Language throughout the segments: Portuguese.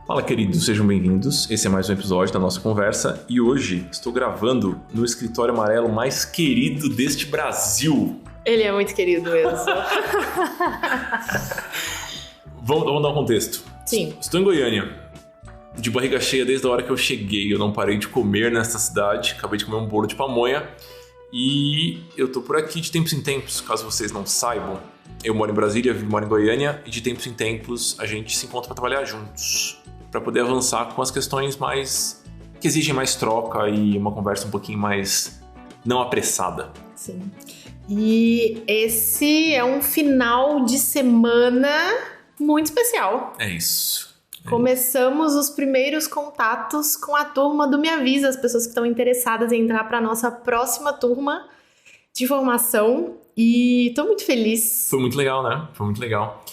Fala, queridos, sejam bem-vindos. Esse é mais um episódio da nossa conversa e hoje estou gravando no escritório amarelo mais querido deste Brasil. Ele é muito querido mesmo. Vamos dar um contexto. Sim. Estou em Goiânia, de barriga cheia desde a hora que eu cheguei. Eu não parei de comer nesta cidade, acabei de comer um bolo de pamonha e eu tô por aqui de tempos em tempos, caso vocês não saibam. Eu moro em Brasília, moro em Goiânia e de tempos em tempos a gente se encontra para trabalhar juntos, para poder avançar com as questões que exigem mais troca e uma conversa um pouquinho mais não apressada. Sim. E esse é um final de semana muito especial. É isso. Começamos os primeiros contatos com a turma do Me Avisa, as pessoas que estão interessadas em entrar para a nossa próxima turma de formação. E estou muito feliz. Foi muito legal, né? Foi muito legal.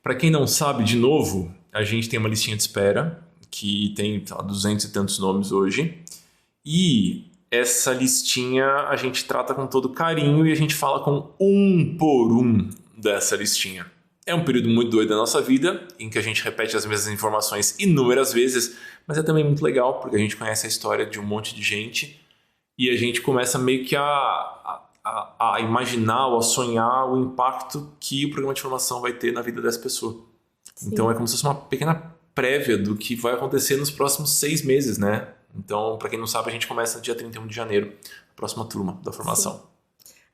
Para quem não sabe, de novo, a gente tem uma listinha de espera que tem 200 e tantos nomes hoje. E essa listinha a gente trata com todo carinho e a gente fala com um por um dessa listinha. É um período muito doido da nossa vida, em que a gente repete as mesmas informações inúmeras vezes, mas é também muito legal, porque a gente conhece a história de um monte de gente e a gente começa meio que a imaginar ou a sonhar o impacto que o programa de formação vai ter na vida dessa pessoa. Sim. Então é como se fosse uma pequena prévia do que vai acontecer nos próximos 6 meses, né? Então, para quem não sabe, a gente começa dia 31 de janeiro, a próxima turma da formação. Sim.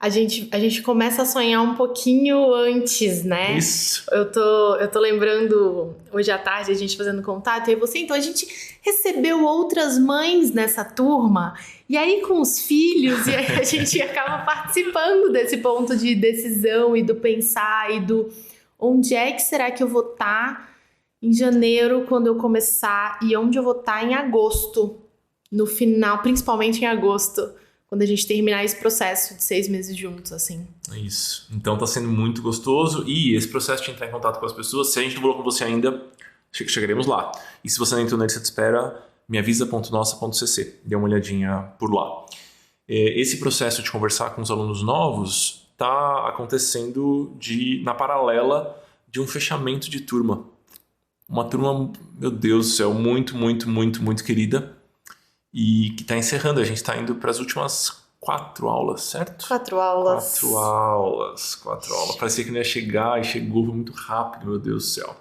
A gente começa a sonhar um pouquinho antes, né? Isso. Eu tô lembrando, hoje à tarde, a gente fazendo contato, e você, então a gente recebeu outras mães nessa turma, e aí com os filhos, e aí a gente acaba participando desse ponto de decisão e do pensar, e do onde é que será que eu vou estar em janeiro, quando eu começar, e onde eu vou estar em agosto, no final, principalmente em agosto, quando a gente terminar esse processo de 6 meses juntos, assim. É isso. Então tá sendo muito gostoso. E esse processo de entrar em contato com as pessoas, se a gente não falou com você ainda, chegaremos lá. E se você não entrou na lista de espera, meavisa.nossa.cc. Dê uma olhadinha por lá. Esse processo de conversar com os alunos novos tá acontecendo na paralela de um fechamento de turma. Uma turma, meu Deus do céu, muito, muito, muito, muito querida. E que está encerrando, a gente está indo para as últimas 4 aulas, certo? 4 aulas. 4 aulas. Parecia que não ia chegar e chegou muito rápido, meu Deus do céu.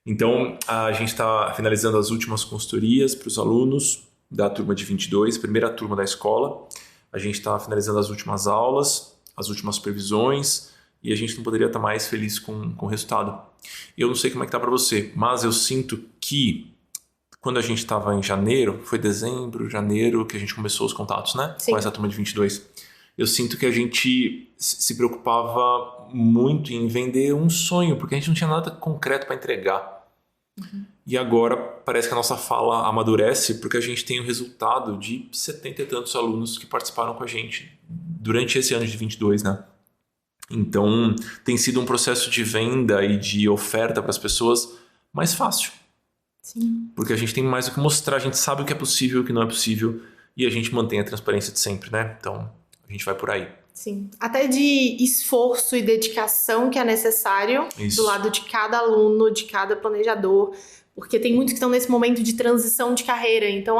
Então, a gente está finalizando as últimas consultorias para os alunos da turma de 22, primeira turma da escola. A gente está finalizando as últimas aulas, as últimas supervisões e a gente não poderia estar mais feliz com o resultado. Eu não sei como é que tá para você, mas eu sinto que quando a gente estava em janeiro, foi dezembro, janeiro, que a gente começou os contatos, né? Sim. Com essa turma de 22. Eu sinto que a gente se preocupava muito em vender um sonho, porque a gente não tinha nada concreto para entregar. Uhum. E agora parece que a nossa fala amadurece, porque a gente tem o resultado de 70 e tantos alunos que participaram com a gente durante esse ano de 22, né? Então, tem sido um processo de venda e de oferta para as pessoas mais fácil. Sim. Porque a gente tem mais o que mostrar, a gente sabe o que é possível e o que não é possível e a gente mantém a transparência de sempre, né? Então, a gente vai por aí. Sim. Até de esforço e dedicação que é necessário Isso. do lado de cada aluno, de cada planejador, porque tem muitos que estão nesse momento de transição de carreira. Então,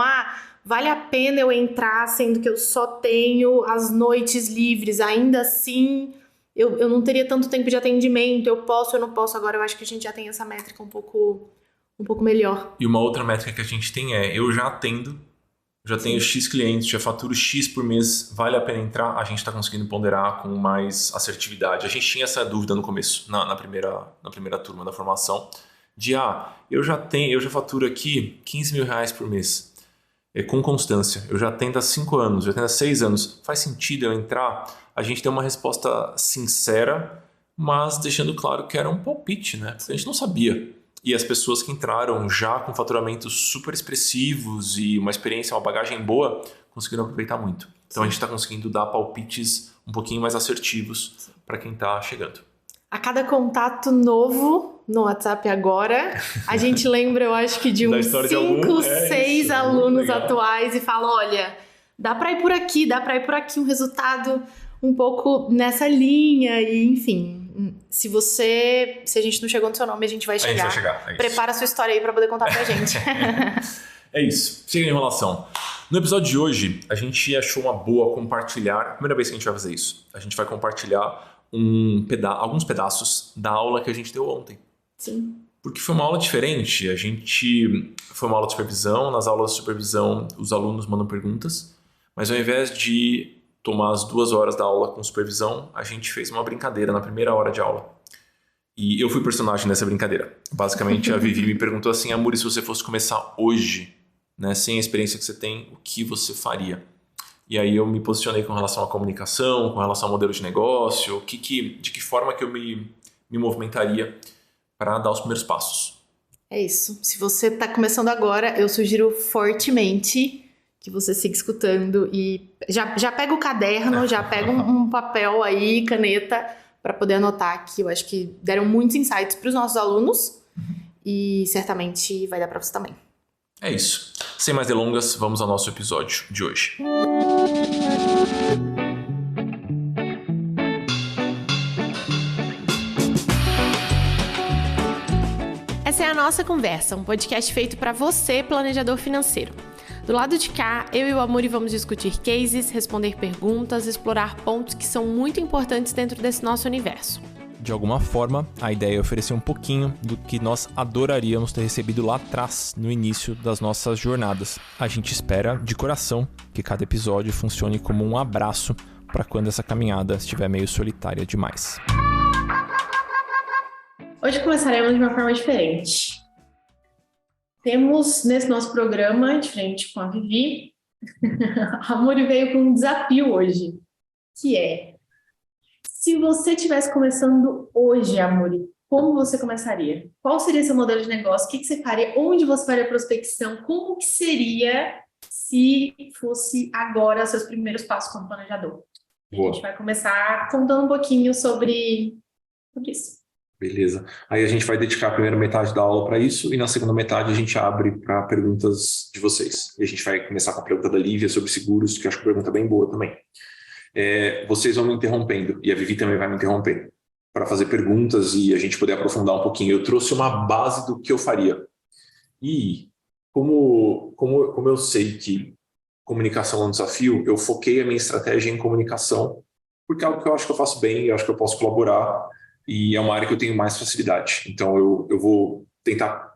vale a pena eu entrar sendo que eu só tenho as noites livres, ainda assim eu não teria tanto tempo de atendimento, eu posso, eu não posso. Agora eu acho que a gente já tem essa métrica um pouco melhor. E uma outra métrica que a gente tem eu já atendo, já tenho X clientes, já faturo X por mês, vale a pena entrar? A gente está conseguindo ponderar com mais assertividade. A gente tinha essa dúvida no começo, na primeira turma da formação, de eu já faturo aqui R$15.000 por mês, com constância, eu já atendo há 5 anos, já atendo há 6 anos, faz sentido eu entrar? A gente tem uma resposta sincera, mas deixando claro que era um palpite, né? A gente não sabia. E as pessoas que entraram já com faturamentos super expressivos e uma experiência, uma bagagem boa, conseguiram aproveitar muito. Então a gente está conseguindo dar palpites um pouquinho mais assertivos para quem está chegando. A cada contato novo no WhatsApp agora, a gente lembra, eu acho que de uns 5, 6 alunos atuais e fala, olha, dá para ir por aqui, um resultado um pouco nessa linha e enfim... Se a gente não chegou no seu nome, a gente vai chegar. A gente vai chegar, é isso. Prepara a sua história aí pra poder contar pra gente. É isso. Siga a enrolação. No episódio de hoje, a gente achou uma boa compartilhar. Primeira vez que a gente vai fazer isso. A gente vai compartilhar alguns pedaços da aula que a gente deu ontem. Sim. Porque foi uma aula diferente. Foi uma aula de supervisão. Nas aulas de supervisão, os alunos mandam perguntas. Mas ao invés de tomar as 2 horas da aula com supervisão, a gente fez uma brincadeira na primeira hora de aula. E eu fui personagem nessa brincadeira. Basicamente, a Vivi me perguntou assim: Amuri, se você fosse começar hoje, né, sem a experiência que você tem, o que você faria? E aí eu me posicionei com relação à comunicação, com relação ao modelo de negócio, de que forma que eu me movimentaria para dar os primeiros passos. É isso. Se você está começando agora, eu sugiro fortemente que você siga escutando e já pega o caderno, já pega um papel aí, caneta, para poder anotar, que eu acho que deram muitos insights para os nossos alunos e certamente vai dar para você também. É isso. Sem mais delongas, vamos ao nosso episódio de hoje. Essa é a Nossa Conversa, um podcast feito para você, planejador financeiro. Do lado de cá, eu e o Amuri vamos discutir cases, responder perguntas, explorar pontos que são muito importantes dentro desse nosso universo. De alguma forma, a ideia é oferecer um pouquinho do que nós adoraríamos ter recebido lá atrás, no início das nossas jornadas. A gente espera, de coração, que cada episódio funcione como um abraço para quando essa caminhada estiver meio solitária demais. Hoje começaremos de uma forma diferente. Temos nesse nosso programa, diferente com a Vivi, a Amuri veio com um desafio hoje, que é: se você estivesse começando hoje, Amuri, como você começaria? Qual seria seu modelo de negócio? O que você faria? Onde você faria prospecção? Como que seria se fosse agora seus primeiros passos como planejador? Boa. A gente vai começar contando um pouquinho sobre isso. Beleza. Aí a gente vai dedicar a primeira metade da aula para isso e na segunda metade a gente abre para perguntas de vocês. E a gente vai começar com a pergunta da Lívia sobre seguros, que eu acho que é uma pergunta bem boa também. Vocês vão me interrompendo e a Vivi também vai me interromper para fazer perguntas e a gente poder aprofundar um pouquinho. Eu trouxe uma base do que eu faria. E como eu sei que comunicação é um desafio, eu foquei a minha estratégia em comunicação, porque é algo que eu acho que eu faço bem, eu acho que eu posso colaborar e é uma área que eu tenho mais facilidade. Então eu vou tentar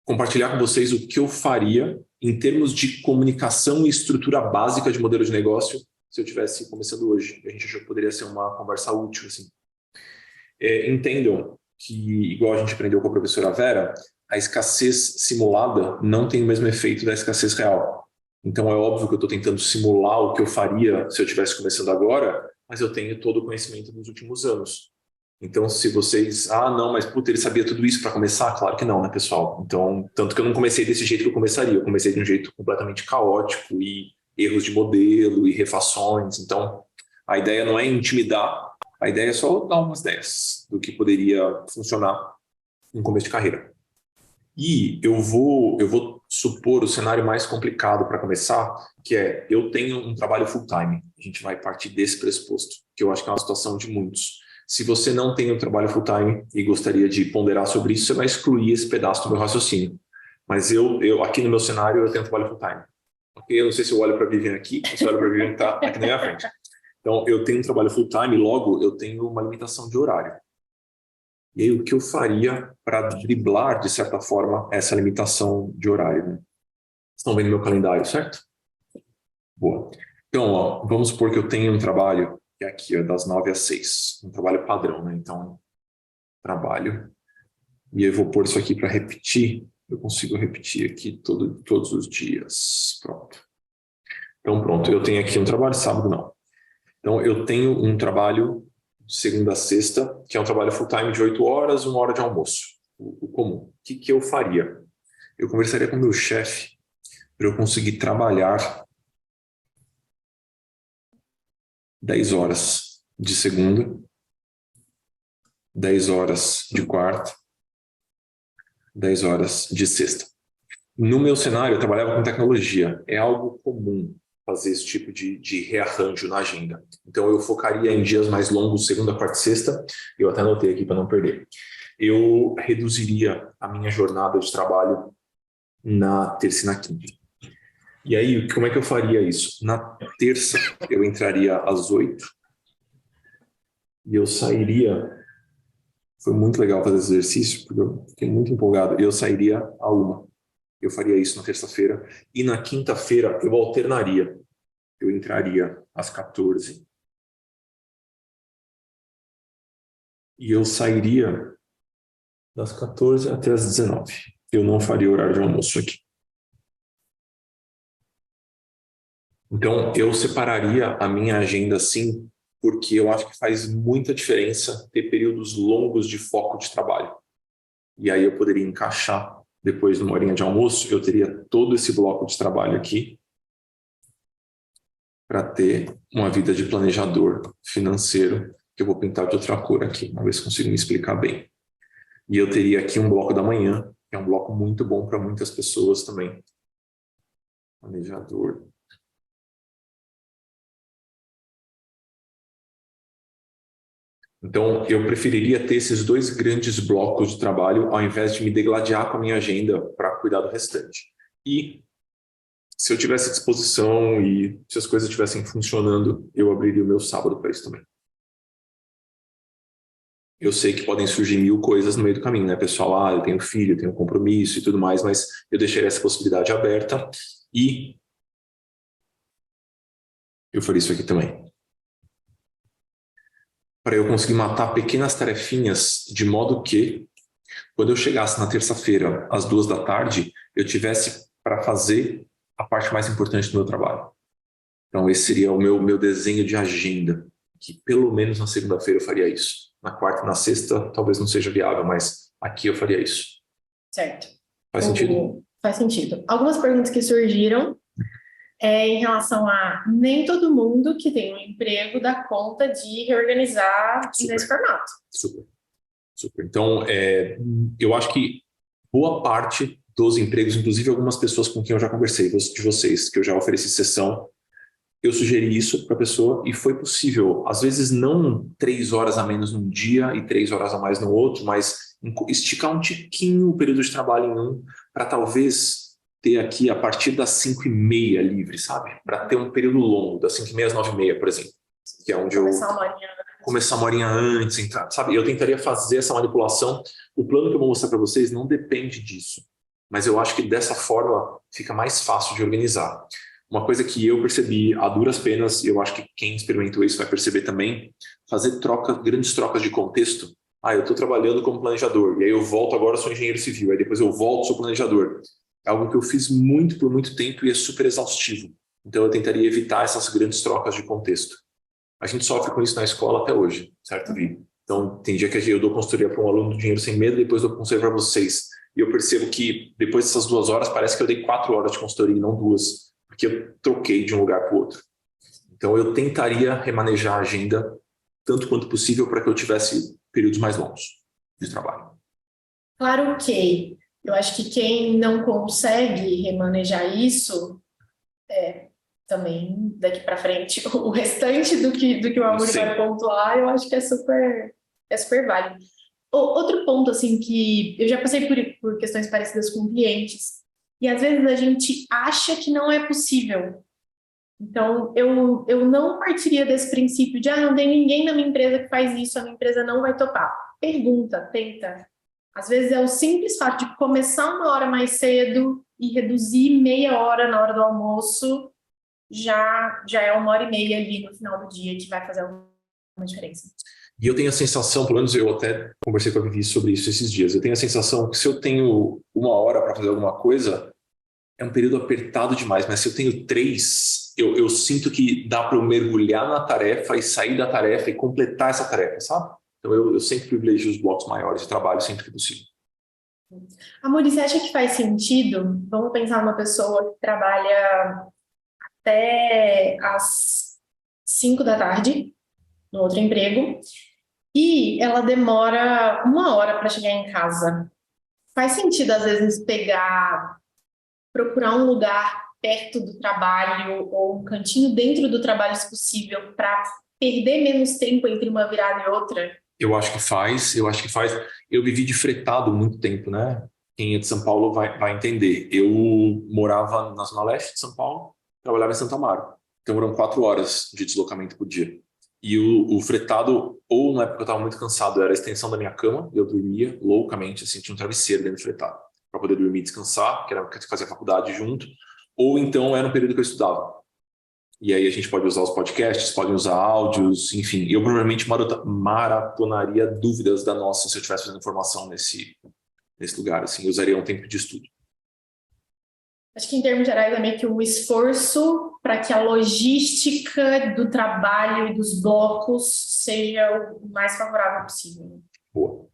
compartilhar com vocês o que eu faria em termos de comunicação e estrutura básica de modelo de negócio se eu estivesse começando hoje. A gente achou que poderia ser uma conversa útil, assim. Entendam que, igual a gente aprendeu com a professora Vera, a escassez simulada não tem o mesmo efeito da escassez real. Então é óbvio que eu estou tentando simular o que eu faria se eu estivesse começando agora, mas eu tenho todo o conhecimento dos últimos anos. Então, se vocês... não, mas puta, ele sabia tudo isso para começar? Claro que não, né, pessoal? Então, tanto que eu não comecei desse jeito que eu começaria. Eu comecei de um jeito completamente caótico e erros de modelo e refações. Então, a ideia não é intimidar, a ideia é só dar umas ideias do que poderia funcionar no começo de carreira. E eu vou supor o cenário mais complicado para começar, que é: eu tenho um trabalho full-time. A gente vai partir desse pressuposto, que eu acho que é uma situação de muitos. Se você não tem um trabalho full-time e gostaria de ponderar sobre isso, você vai excluir esse pedaço do meu raciocínio. Mas eu aqui no meu cenário, eu tenho um trabalho full-time. Eu não sei se eu olho para a Viviane aqui, ou se eu olho para a Viviane que está aqui na minha frente. Então, eu tenho um trabalho full-time e logo eu tenho uma limitação de horário. E aí, o que eu faria para driblar, de certa forma, essa limitação de horário? Né? Estão vendo meu calendário, certo? Boa. Então, vamos supor que eu tenho um trabalho que é aqui, das 9 às 6. Um trabalho padrão, né? Então, trabalho. E eu vou pôr isso aqui para repetir. Eu consigo repetir aqui todos os dias. Pronto. Então, pronto. Eu tenho aqui um trabalho, sábado não. Então, eu tenho um trabalho de segunda a sexta, que é um trabalho full-time de 8 horas, 1 hora de almoço. O comum. O que eu faria? Eu conversaria com o meu chefe para eu conseguir trabalhar 10 horas de segunda, 10 horas de quarta, 10 horas de sexta. No meu cenário, eu trabalhava com tecnologia. É algo comum. fazer esse tipo de rearranjo na agenda. Então, eu focaria em dias mais longos, segunda, quarta e sexta. Eu até anotei aqui para não perder. Eu reduziria a minha jornada de trabalho na terça e na quinta. E aí, como é que eu faria isso? Na terça, eu entraria às 8 e eu sairia... Foi muito legal fazer esse exercício, porque eu fiquei muito empolgado. Eu sairia à 1. Eu faria isso na terça-feira. E na quinta-feira, eu alternaria. Eu entraria às 14 e eu sairia das 14 até as 19. Eu não faria horário de almoço aqui. Então, eu separaria a minha agenda assim, porque eu acho que faz muita diferença ter períodos longos de foco de trabalho. E aí eu poderia encaixar, depois de uma horinha de almoço, eu teria todo esse bloco de trabalho aqui para ter uma vida de planejador financeiro, que eu vou pintar de outra cor aqui, vamos ver se consigo me explicar bem. E eu teria aqui um bloco da manhã, que é um bloco muito bom para muitas pessoas também. Planejador. Então, eu preferiria ter esses 2 grandes blocos de trabalho ao invés de me degladiar com a minha agenda para cuidar do restante. E se eu tivesse disposição e se as coisas estivessem funcionando, eu abriria o meu sábado para isso também. Eu sei que podem surgir 1000 coisas no meio do caminho, né, pessoal? Eu tenho filho, eu tenho compromisso e tudo mais, mas eu deixaria essa possibilidade aberta e eu faria isso aqui também. Para eu conseguir matar pequenas tarefinhas de modo que, quando eu chegasse na terça-feira, às 2 da tarde, eu tivesse para fazer a parte mais importante do meu trabalho. Então, esse seria o meu desenho de agenda, que pelo menos na segunda-feira eu faria isso. Na quarta e na sexta, talvez não seja viável, mas aqui eu faria isso. Certo. Faz sentido? Faz sentido. Algumas perguntas que surgiram em relação a nem todo mundo que tem um emprego dá conta de reorganizar nesse formato. Super. Então, eu acho que boa parte dos empregos, inclusive algumas pessoas com quem eu já conversei, de vocês, que eu já ofereci sessão, eu sugeri isso para a pessoa e foi possível. Às vezes não 3 horas a menos num dia e 3 horas a mais no outro, mas esticar um tiquinho o período de trabalho em um, para talvez ter aqui a partir das 5h30 livre, sabe? Para ter um período longo, das 5h30 às 9h30, por exemplo. Que é onde começar uma horinha antes, entrar, sabe? Eu tentaria fazer essa manipulação. O plano que eu vou mostrar para vocês não depende disso, mas eu acho que dessa forma fica mais fácil de organizar. Uma coisa que eu percebi a duras penas, e eu acho que quem experimentou isso vai perceber também, fazer grandes trocas de contexto. Eu estou trabalhando como planejador, e aí eu volto agora, sou engenheiro civil, aí depois eu volto, sou planejador. É algo que eu fiz por muito tempo e é super exaustivo. Então eu tentaria evitar essas grandes trocas de contexto. A gente sofre com isso na escola até hoje, certo, Vi? Então tem dia que eu dou consultoria para um aluno do Dinheiro Sem Medo, depois dou consultoria para vocês. E eu percebo que depois dessas 2 horas, parece que eu dei 4 horas de consultoria e não 2, porque eu troquei de um lugar para o outro. Então eu tentaria remanejar a agenda tanto quanto possível para que eu tivesse períodos mais longos de trabalho. Claro que eu acho que quem não consegue remanejar isso, também daqui para frente, o restante do que o Amaury vai pontuar, eu acho que é super válido. Outro ponto, assim, que eu já passei por questões parecidas com clientes, e às vezes a gente acha que não é possível. Então, eu não partiria desse princípio de, não tem ninguém na minha empresa que faz isso, a minha empresa não vai topar. Pergunta, tenta. Às vezes é o simples fato de começar 1 hora mais cedo e reduzir meia hora na hora do almoço, já é 1h30 ali no final do dia que vai fazer alguma diferença. E eu tenho a sensação, pelo menos eu até conversei com a Vivi sobre isso esses dias, eu tenho a sensação que se eu tenho 1 hora para fazer alguma coisa, é um período apertado demais, mas se eu tenho 3, eu sinto que dá para eu mergulhar na tarefa e sair da tarefa e completar essa tarefa, sabe? Então eu sempre privilegio os blocos maiores de trabalho sempre que possível. Amaury, você acha que faz sentido? Vamos pensar numa pessoa que trabalha até às 5 da tarde no outro emprego e ela demora 1 hora para chegar em casa. Faz sentido, às vezes, procurar um lugar perto do trabalho ou um cantinho dentro do trabalho, se possível, para perder menos tempo entre uma virada e outra? Eu acho que faz. Eu vivi de fretado muito tempo, né? Quem é de São Paulo vai entender. Eu morava na Zona Leste de São Paulo, trabalhava em Santo Amaro. Então eram 4 horas de deslocamento por dia. E o fretado, ou na época eu estava muito cansado, era a extensão da minha cama, eu dormia loucamente, assim, tinha um travesseiro dentro do fretado, para poder dormir e descansar, que era que eu fazia faculdade junto, ou então era um período que eu estudava. E aí a gente pode usar os podcasts, pode usar áudios, enfim. Eu provavelmente maratonaria dúvidas da nossa se eu estivesse fazendo formação nesse lugar, assim, eu usaria um tempo de estudo. Acho que em termos gerais é meio que um esforço para que a logística do trabalho e dos blocos seja o mais favorável possível. Boa.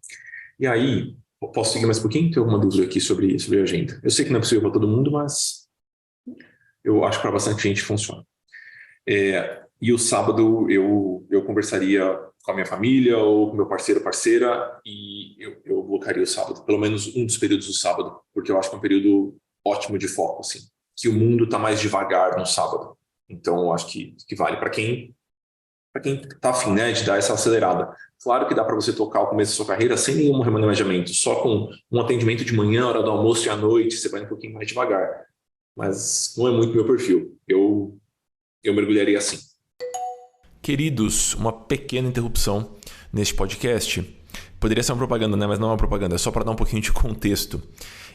E aí, posso seguir mais um pouquinho? Tem alguma dúvida aqui sobre a agenda? Eu sei que não é possível para todo mundo, mas eu acho que para bastante gente funciona. E o sábado eu conversaria com a minha família ou com meu parceiro ou parceira e eu bloquearia o sábado, pelo menos um dos períodos do sábado, porque eu acho que é um período ótimo de foco, assim, que o mundo está mais devagar no sábado. Então, eu acho que vale para quem está afim, né, de dar essa acelerada. Claro que dá para você tocar o começo da sua carreira sem nenhum remanejamento, só com um atendimento de manhã, hora do almoço e à noite, você vai um pouquinho mais devagar. Mas não é muito meu perfil. Eu mergulharia assim. Queridos, uma pequena interrupção neste podcast. Poderia ser uma propaganda, né? Mas não é uma propaganda, é só para dar um pouquinho de contexto.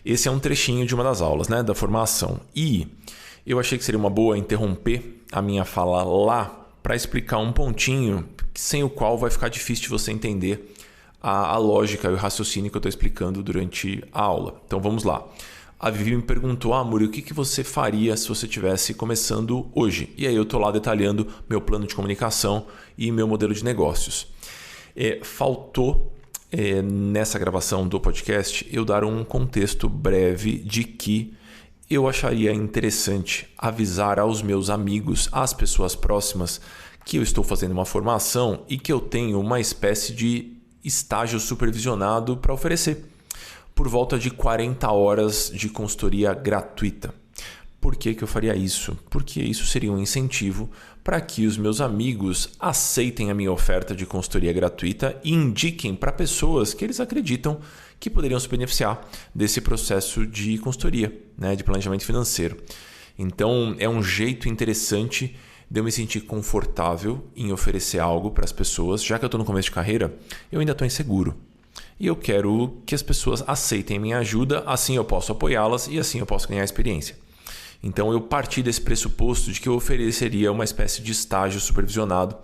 Esse é um trechinho de uma das aulas, né? Da formação. E eu achei que seria uma boa interromper a minha fala lá para explicar um pontinho sem o qual vai ficar difícil de você entender a lógica e o raciocínio que eu estou explicando durante a aula. Então vamos lá. A Vivi me perguntou, Muri, o que você faria se você estivesse começando hoje? E aí eu estou lá detalhando meu plano de comunicação e meu modelo de negócios. Faltou nessa gravação do podcast eu dar um contexto breve de que eu acharia interessante avisar aos meus amigos, às pessoas próximas, que eu estou fazendo uma formação e que eu tenho uma espécie de estágio supervisionado para oferecer, por volta de 40 horas de consultoria gratuita. Por que eu faria isso? Porque isso seria um incentivo para que os meus amigos aceitem a minha oferta de consultoria gratuita e indiquem para pessoas que eles acreditam que poderiam se beneficiar desse processo de consultoria, né, de planejamento financeiro. Então, é um jeito interessante de eu me sentir confortável em oferecer algo para as pessoas. Já que eu estou no começo de carreira, eu ainda estou inseguro. E eu quero que as pessoas aceitem minha ajuda, assim eu posso apoiá-las e assim eu posso ganhar experiência. Então eu parti desse pressuposto de que eu ofereceria uma espécie de estágio supervisionado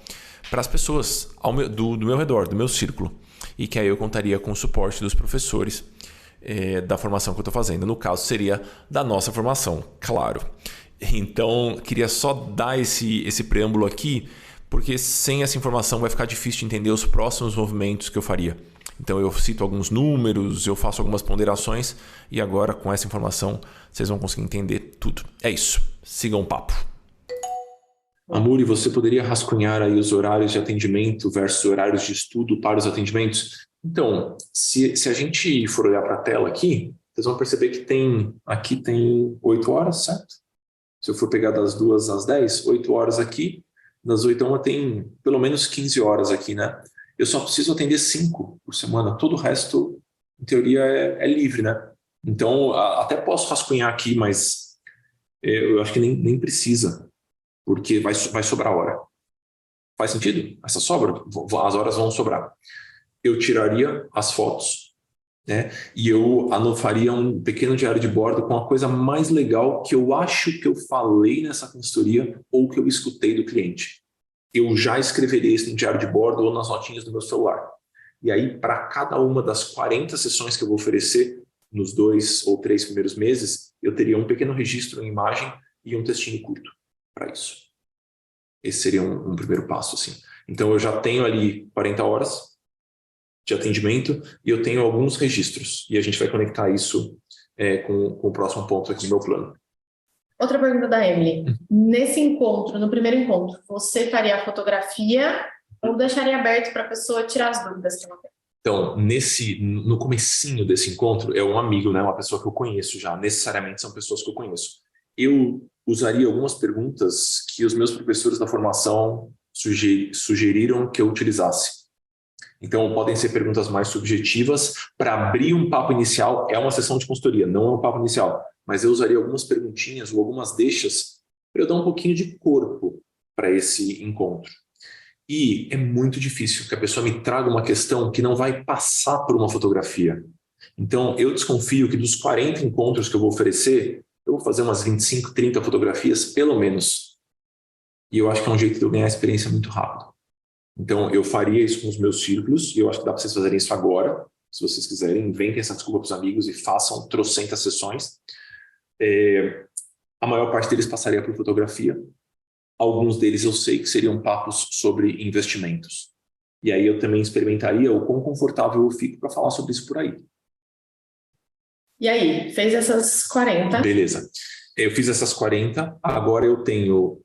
para as pessoas do meu redor, do meu círculo. E que aí eu contaria com o suporte dos professores da formação que eu estou fazendo. No caso, seria da nossa formação, claro. Então, queria só dar esse preâmbulo aqui, porque sem essa informação vai ficar difícil de entender os próximos movimentos que eu faria. Então eu cito alguns números, eu faço algumas ponderações e agora com essa informação vocês vão conseguir entender tudo. É isso, sigam o papo. Muri, você poderia rascunhar aí os horários de atendimento versus horários de estudo para os atendimentos? Então, se a gente for olhar para a tela aqui, vocês vão perceber que aqui tem 8 horas, certo? Se eu for pegar das 2 às 10, 8 horas aqui, das 8 a 1 tem pelo menos 15 horas aqui, né? Eu só preciso atender 5 por semana. Todo o resto, em teoria, é livre, né? Então, até posso rascunhar aqui, mas eu acho que nem precisa, porque vai sobrar hora. Faz sentido? Essa sobra? As horas vão sobrar. Eu tiraria as fotos, né? E eu faria um pequeno diário de bordo com a coisa mais legal que eu acho que eu falei nessa consultoria ou que eu escutei do cliente. Eu já escreveria isso no diário de bordo ou nas notinhas do meu celular. E aí, para cada uma das 40 sessões que eu vou oferecer nos 2 ou 3 primeiros meses, eu teria um pequeno registro em imagem e um textinho curto para isso. Esse seria um primeiro passo, assim. Então, eu já tenho ali 40 horas de atendimento e eu tenho alguns registros. E a gente vai conectar isso com o próximo ponto aqui do meu plano. Outra pergunta da Emily. Nesse encontro, no primeiro encontro, você faria a fotografia ou deixaria aberto para a pessoa tirar as dúvidas que ela tem? Então, no comecinho desse encontro, é um amigo, né? Uma pessoa que eu conheço já. Necessariamente são pessoas que eu conheço. eu usaria algumas perguntas que os meus professores da formação sugeriram que eu utilizasse. Então, podem ser perguntas mais subjetivas. Para abrir um papo inicial, é uma sessão de consultoria, não é um papo inicial. Mas eu usaria algumas perguntinhas ou algumas deixas para eu dar um pouquinho de corpo para esse encontro. E é muito difícil que a pessoa me traga uma questão que não vai passar por uma fotografia. Então, eu desconfio que dos 40 encontros que eu vou oferecer, eu vou fazer umas 25, 30 fotografias, pelo menos. E eu acho que é um jeito de eu ganhar experiência muito rápido. Então, eu faria isso com os meus círculos, e eu acho que dá para vocês fazerem isso agora. Se vocês quiserem, inventem essa desculpa para os amigos e façam trocentas sessões. A maior parte deles passaria por fotografia. Alguns deles eu sei que seriam papos sobre investimentos. E aí eu também experimentaria o quão confortável eu fico para falar sobre isso por aí. E aí, fez essas 40? Beleza. Eu fiz essas 40, agora eu tenho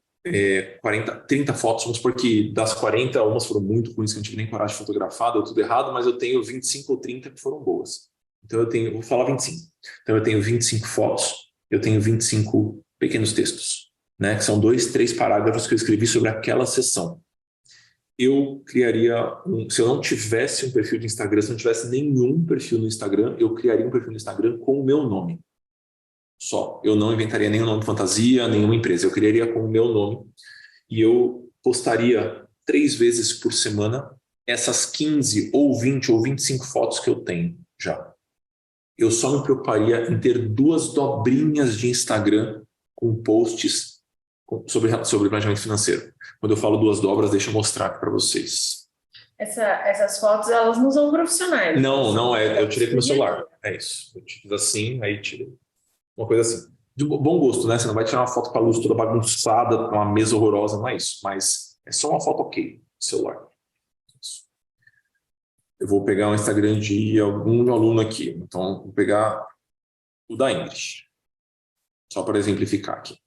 30 fotos, vamos supor que das 40, umas foram muito ruins, que eu não tive nem coragem de fotografar, deu tudo errado, mas eu tenho 25 ou 30 que foram boas. Então vou falar 25. Então eu tenho 25 fotos, eu tenho 25 pequenos textos, né? Que são 2, 3 parágrafos que eu escrevi sobre aquela sessão. Eu criaria, se eu não tivesse um perfil de Instagram, se eu não tivesse nenhum perfil no Instagram, eu criaria um perfil no Instagram com o meu nome. Só. Eu não inventaria nenhum nome de fantasia, nenhuma empresa. Eu criaria com o meu nome e eu postaria 3 vezes por semana essas 15 ou 20 ou 25 fotos que eu tenho já. Eu só me preocuparia em ter 2 dobrinhas de Instagram com posts sobre planejamento financeiro. Quando eu falo 2 dobras, deixa eu mostrar aqui para vocês. Essas fotos, elas não são profissionais. Não, eu tirei com o meu celular. É isso. Eu fiz assim, aí tirei. Uma coisa assim. De bom gosto, né? Você não vai tirar uma foto com a luz toda bagunçada, com uma mesa horrorosa, não é isso. Mas é só uma foto ok, celular. Isso. Eu vou pegar o Instagram de algum aluno aqui. Então, vou pegar o da Ingrid. Só para exemplificar aqui.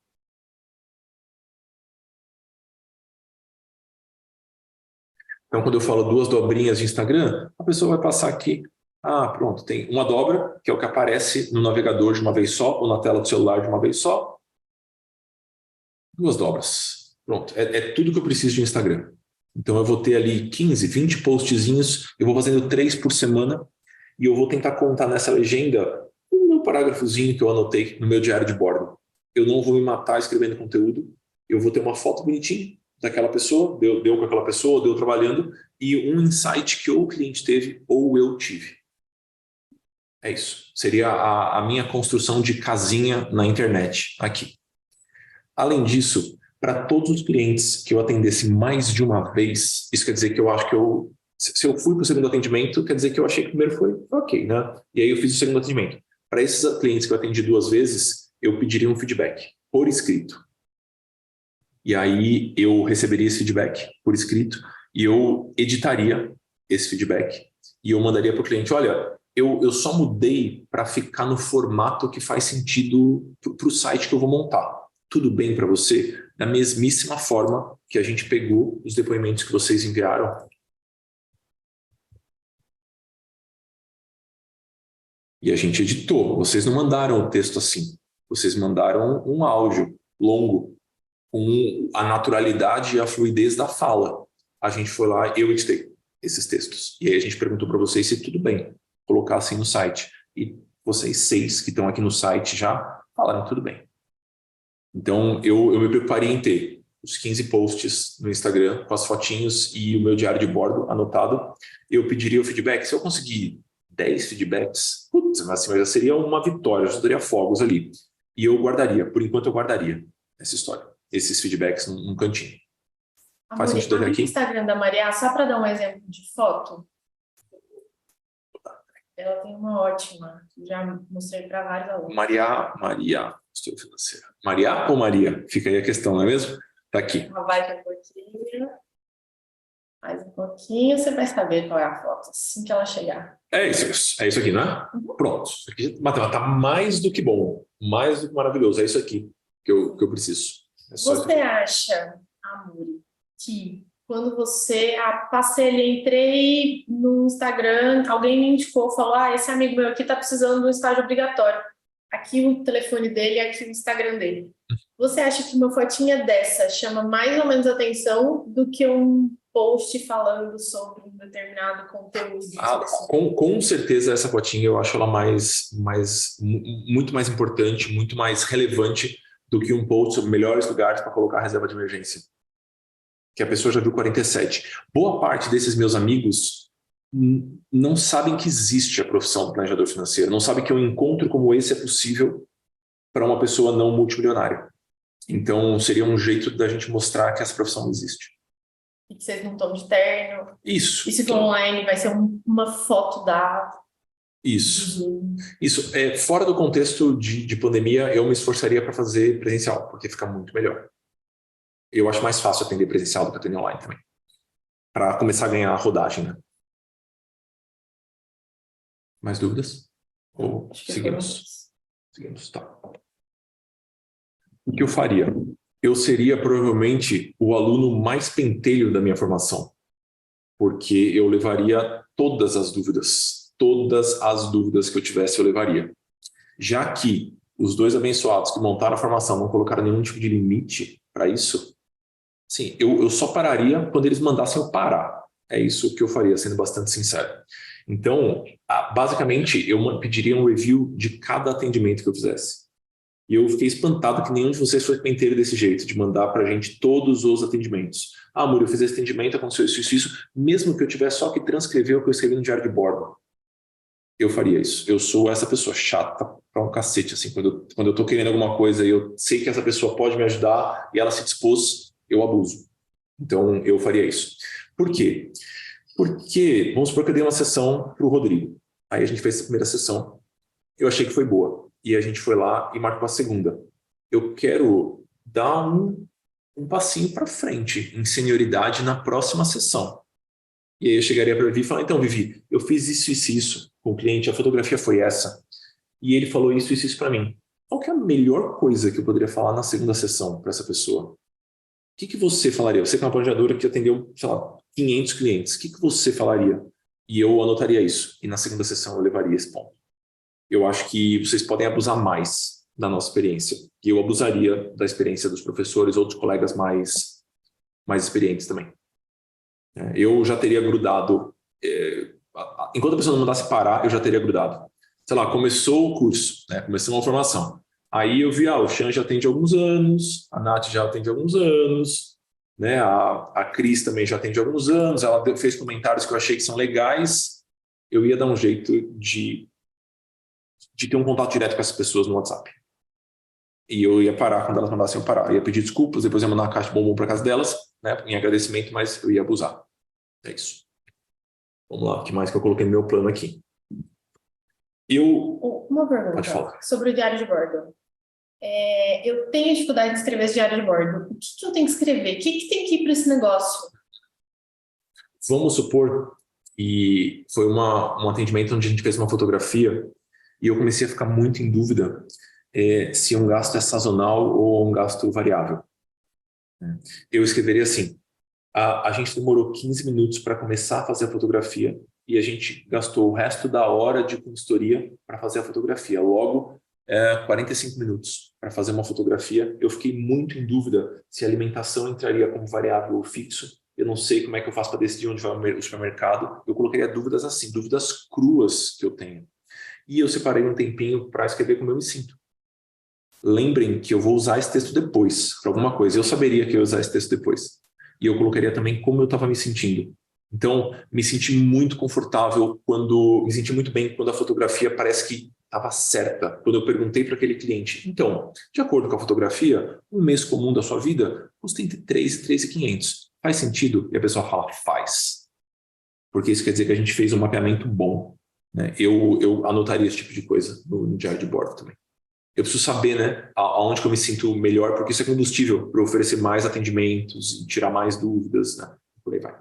Então, quando eu falo 2 dobrinhas de Instagram, a pessoa vai passar aqui. Ah, pronto, tem uma dobra, que é o que aparece no navegador de uma vez só, ou na tela do celular de uma vez só. 2 dobras. Pronto, é tudo que eu preciso de Instagram. Então eu vou ter ali 15, 20 postzinhos, eu vou fazendo 3 por semana, e eu vou tentar contar nessa legenda um meu parágrafozinho que eu anotei no meu diário de bordo. Eu não vou me matar escrevendo conteúdo, eu vou ter uma foto bonitinha daquela pessoa, deu com aquela pessoa, deu trabalhando, e um insight que ou o cliente teve ou eu tive. É isso. Seria a minha construção de casinha na internet aqui. Além disso, para todos os clientes que eu atendesse mais de uma vez, isso quer dizer que eu acho que se eu fui para o segundo atendimento, quer dizer que eu achei que o primeiro foi ok, né? E aí eu fiz o segundo atendimento. Para esses clientes que eu atendi 2 vezes, eu pediria um feedback por escrito. E aí eu receberia esse feedback por escrito e eu editaria esse feedback e eu mandaria para o cliente, olha, eu só mudei para ficar no formato que faz sentido para o site que eu vou montar. Tudo bem para você? Da mesmíssima forma que a gente pegou os depoimentos que vocês enviaram. E a gente editou. Vocês não mandaram o texto assim. Vocês mandaram um áudio longo, com a naturalidade e a fluidez da fala. A gente foi lá, eu editei esses textos. E aí a gente perguntou para vocês se tudo bem colocar assim no site. E vocês 6 que estão aqui no site já falaram tudo bem. Então eu me preparei em ter os 15 posts no Instagram com as fotinhos e o meu diário de bordo anotado. Eu pediria o feedback. Se eu conseguir 10 feedbacks, putz, assim, já seria uma vitória, eu já daria fogos ali. E eu guardaria, por enquanto eu guardaria essa história, esses feedbacks num cantinho. Faz sentido até aqui? O Instagram da Maria, só para dar um exemplo de foto, ela tem uma ótima, já mostrei para vários alunos. Maria, gestora financeira. Maria ou Maria? Fica aí a questão, não é mesmo? Tá aqui. Ela vai um pouquinho, mais um pouquinho, você vai saber qual é a foto, assim que ela chegar. É isso aqui, né? Uhum. Pronto. Matheus, tá mais do que bom, mais do que maravilhoso. É isso aqui que eu preciso. Você acha, Amuri, que quando você entrei no Instagram, alguém me indicou, falou, esse amigo meu aqui tá precisando de um estágio obrigatório. aqui o telefone dele, aqui o Instagram dele. Você acha que uma fotinha dessa chama mais ou menos atenção do que um post falando sobre um determinado conteúdo? Com certeza essa fotinha eu acho ela muito mais importante, muito mais relevante do que um post sobre melhores lugares para colocar a reserva de emergência. Que a pessoa já viu 47. Boa parte desses meus amigos não sabem que existe a profissão do planejador financeiro, não sabem que um encontro como esse é possível para uma pessoa não multimilionária. Então, seria um jeito da gente mostrar que essa profissão existe. E que vocês não estão de terno. Isso. E se for online, vai ser uma foto da... Isso. Fora do contexto de pandemia, eu me esforçaria para fazer presencial, porque fica muito melhor. Eu acho mais fácil atender presencial do que atender online também. Para começar a ganhar a rodagem, né? Mais dúvidas? Ou seguimos? Seguimos, tá. O que eu faria? Eu seria provavelmente o aluno mais pentelho da minha formação, porque eu levaria todas as dúvidas que eu tivesse, eu levaria. Já que os dois abençoados que montaram a formação não colocaram nenhum tipo de limite para isso, sim, eu só pararia quando eles mandassem eu parar. É isso que eu faria, sendo bastante sincero. Então, basicamente, eu pediria um review de cada atendimento que eu fizesse. E eu fiquei espantado que nenhum de vocês foi penteiro desse jeito, de mandar pra gente todos os atendimentos. Ah, amor, eu fiz esse atendimento, aconteceu isso, mesmo que eu tivesse só que transcrever o que eu escrevi no diário de bordo. Eu faria isso. Eu sou essa pessoa chata pra um cacete, assim, quando eu tô querendo alguma coisa e eu sei que essa pessoa pode me ajudar e ela se dispôs, eu abuso. Então, eu faria isso. Por quê? Porque, vamos supor que eu dei uma sessão pro Rodrigo. Aí a gente fez essa primeira sessão. Eu achei que foi boa. E a gente foi lá e marcou a segunda. Eu quero dar um passinho para frente em senioridade na próxima sessão. E aí eu chegaria para Vivi e falar, então, Vivi, eu fiz isso com o cliente, a fotografia foi essa. E ele falou isso para mim. Qual que é a melhor coisa que eu poderia falar na segunda sessão para essa pessoa? O que você falaria? Você que é uma planejadora que atendeu, sei lá, 500 clientes. O que você falaria? E eu anotaria isso. E na segunda sessão eu levaria esse ponto. Eu acho que vocês podem abusar mais da nossa experiência. E eu abusaria da experiência dos professores ou dos colegas mais experientes também. Eu já teria grudado. Enquanto a pessoa não mandasse parar, eu já teria grudado. Sei lá, começou o curso, né? Começou uma formação. Aí eu vi, o Xan já atende há alguns anos, a Nath já atende há alguns anos, né? A Cris também já atende há alguns anos, ela fez comentários que eu achei que são legais. Eu ia dar um jeito de ter um contato direto com essas pessoas no WhatsApp. E eu ia parar quando elas mandassem eu parar. Eu ia pedir desculpas, depois ia mandar uma caixa de bombom para casa delas, né, em agradecimento, mas eu ia abusar. É isso. Vamos lá, o que mais que eu coloquei no meu plano aqui? Uma pergunta. Pode falar. Sobre o diário de bordo. Eu tenho dificuldade de escrever esse diário de bordo. O que eu tenho que escrever? O que tem que ir para esse negócio? Vamos supor que foi um atendimento onde a gente fez uma fotografia e eu comecei a ficar muito em dúvida se um gasto é sazonal ou um gasto variável. Eu escreveria assim, a gente demorou 15 minutos para começar a fazer a fotografia e a gente gastou o resto da hora de consultoria para fazer a fotografia. Logo, 45 minutos para fazer uma fotografia. Eu fiquei muito em dúvida se a alimentação entraria como variável ou fixo. Eu não sei como é que eu faço para decidir onde vai o supermercado. Eu colocaria dúvidas assim, dúvidas cruas que eu tenho. E eu separei um tempinho para escrever como eu me sinto. Lembrem que eu vou usar esse texto depois, para alguma coisa. Eu saberia que eu ia usar esse texto depois. E eu colocaria também como eu estava me sentindo. Então, me senti muito confortável me senti muito bem quando a fotografia parece que estava certa. Quando eu perguntei para aquele cliente, então, de acordo com a fotografia, um mês comum da sua vida custa entre 3 e 3.500. Faz sentido? E a pessoa fala, faz. Porque isso quer dizer que a gente fez um mapeamento bom. Né? Eu anotaria esse tipo de coisa no diário de bordo também. Eu preciso saber, né, aonde que eu me sinto melhor, porque isso é combustível para oferecer mais atendimentos e tirar mais dúvidas, né? Por aí vai.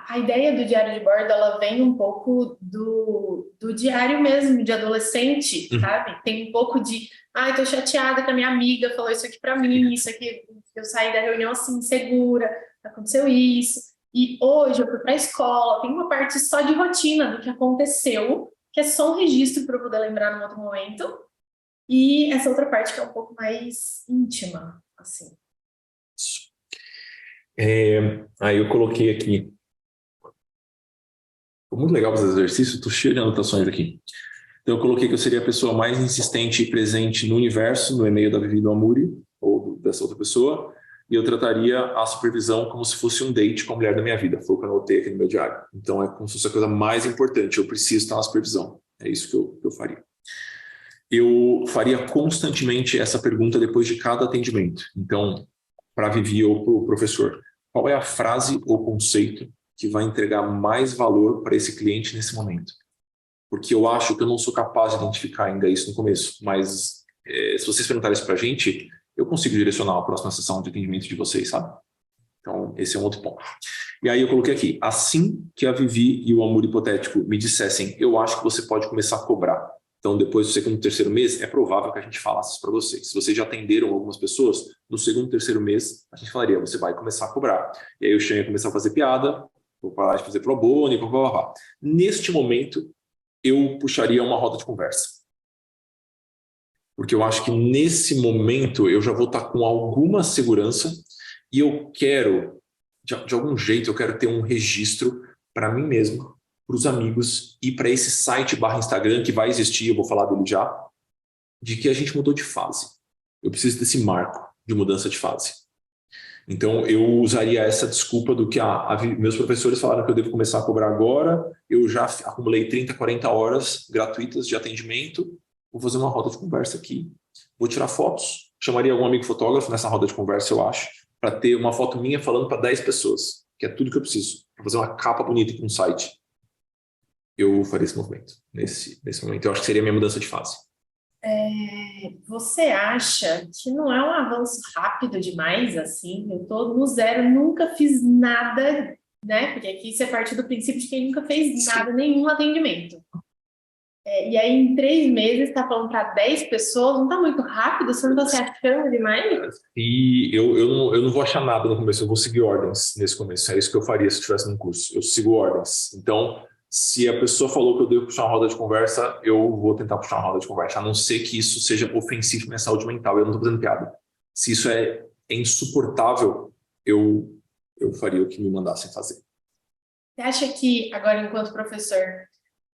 A ideia do diário de bordo, ela vem um pouco do diário mesmo, de adolescente, sabe? Tem um pouco de, tô chateada que a minha amiga falou isso aqui para mim, isso aqui, eu saí da reunião assim, insegura, aconteceu isso. E hoje eu fui para a escola, tem uma parte só de rotina do que aconteceu, que é só um registro para eu poder lembrar num outro momento. e essa outra parte que é um pouco mais íntima, assim. Aí eu coloquei aqui. Foi muito legal fazer exercício, estou cheio de anotações aqui. Então eu coloquei que eu seria a pessoa mais insistente e presente no universo, no e-mail da Vivi do Amuri, ou dessa outra pessoa, e eu trataria a supervisão como se fosse um date com a mulher da minha vida. Foi o que eu anotei aqui no meu diário. Então é como se fosse a coisa mais importante, eu preciso estar na supervisão. É isso que eu faria. Eu faria constantemente essa pergunta depois de cada atendimento. Então, para a Vivi ou para o professor, qual é a frase ou conceito que vai entregar mais valor para esse cliente nesse momento? Porque eu acho que eu não sou capaz de identificar ainda isso no começo, mas se vocês perguntarem isso para a gente, eu consigo direcionar a próxima sessão de atendimento de vocês, sabe? Então, esse é um outro ponto. E aí eu coloquei aqui, assim que a Vivi e o Amor Hipotético me dissessem, eu acho que você pode começar a cobrar. Então, depois do segundo e terceiro mês, é provável que a gente falasse isso para vocês. Se vocês já atenderam algumas pessoas, no segundo e terceiro mês, a gente falaria, você vai começar a cobrar. E aí o Xan ia começar a fazer piada, vou parar de fazer pro bono, e blá, blá, blá. Neste momento, eu puxaria uma roda de conversa. Porque eu acho que nesse momento eu já vou estar com alguma segurança e eu quero, de algum jeito, eu quero ter um registro para mim mesmo, para os amigos e para esse site / Instagram que vai existir, eu vou falar dele já, de que a gente mudou de fase. Eu preciso desse marco de mudança de fase. Então, eu usaria essa desculpa do que meus professores falaram que eu devo começar a cobrar agora, eu já acumulei 30, 40 horas gratuitas de atendimento, vou fazer uma roda de conversa aqui, vou tirar fotos, chamaria algum amigo fotógrafo nessa roda de conversa, eu acho, para ter uma foto minha falando para 10 pessoas, que é tudo que eu preciso, para fazer uma capa bonita para um site. Eu faria esse movimento, nesse momento. Eu acho que seria a minha mudança de fase. Você acha que não é um avanço rápido demais, assim? Eu tô no zero, nunca fiz nada, né? Porque aqui você parte do princípio de quem nunca fez nada, nenhum atendimento. E aí, em 3 meses, está falando para 10 pessoas, não está muito rápido? Você não está se achando demais? E eu não vou achar nada no começo, eu vou seguir ordens nesse começo. É isso que eu faria se estivesse no curso. Eu sigo ordens. Então, se a pessoa falou que eu devo puxar uma roda de conversa, eu vou tentar puxar uma roda de conversa, a não ser que isso seja ofensivo para minha saúde mental. Eu não estou fazendo piada. Se isso é insuportável, eu faria o que me mandassem fazer. Você acha que, agora, enquanto professor,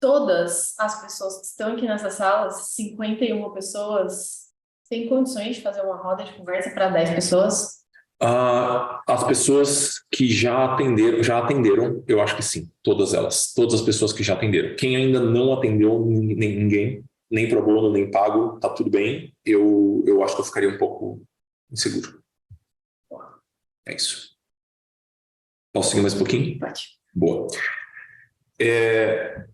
todas as pessoas que estão aqui nessa sala, 51 pessoas, têm condições de fazer uma roda de conversa para 10 pessoas? As pessoas que já atenderam, eu acho que sim, todas elas, todas as pessoas que já atenderam. Quem ainda não atendeu ninguém, nem pro bono, nem pago, tá tudo bem. Eu acho que eu ficaria um pouco inseguro. É isso. Posso seguir mais um pouquinho? Pode. Boa.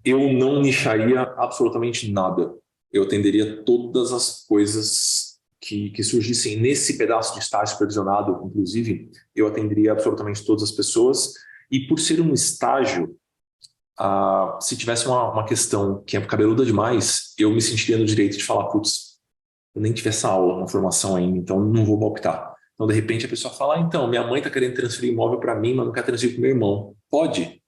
Eu não nicharia absolutamente nada. Eu atenderia todas as coisas que surgissem nesse pedaço de estágio supervisionado, inclusive, eu atenderia absolutamente todas as pessoas. E por ser um estágio, se tivesse uma questão que é cabeluda demais, eu me sentiria no direito de falar, putz, eu nem tive essa aula na formação ainda, então não vou optar. Então, de repente, a pessoa fala, então, minha mãe está querendo transferir imóvel para mim, mas não quer transferir para o meu irmão. Pode?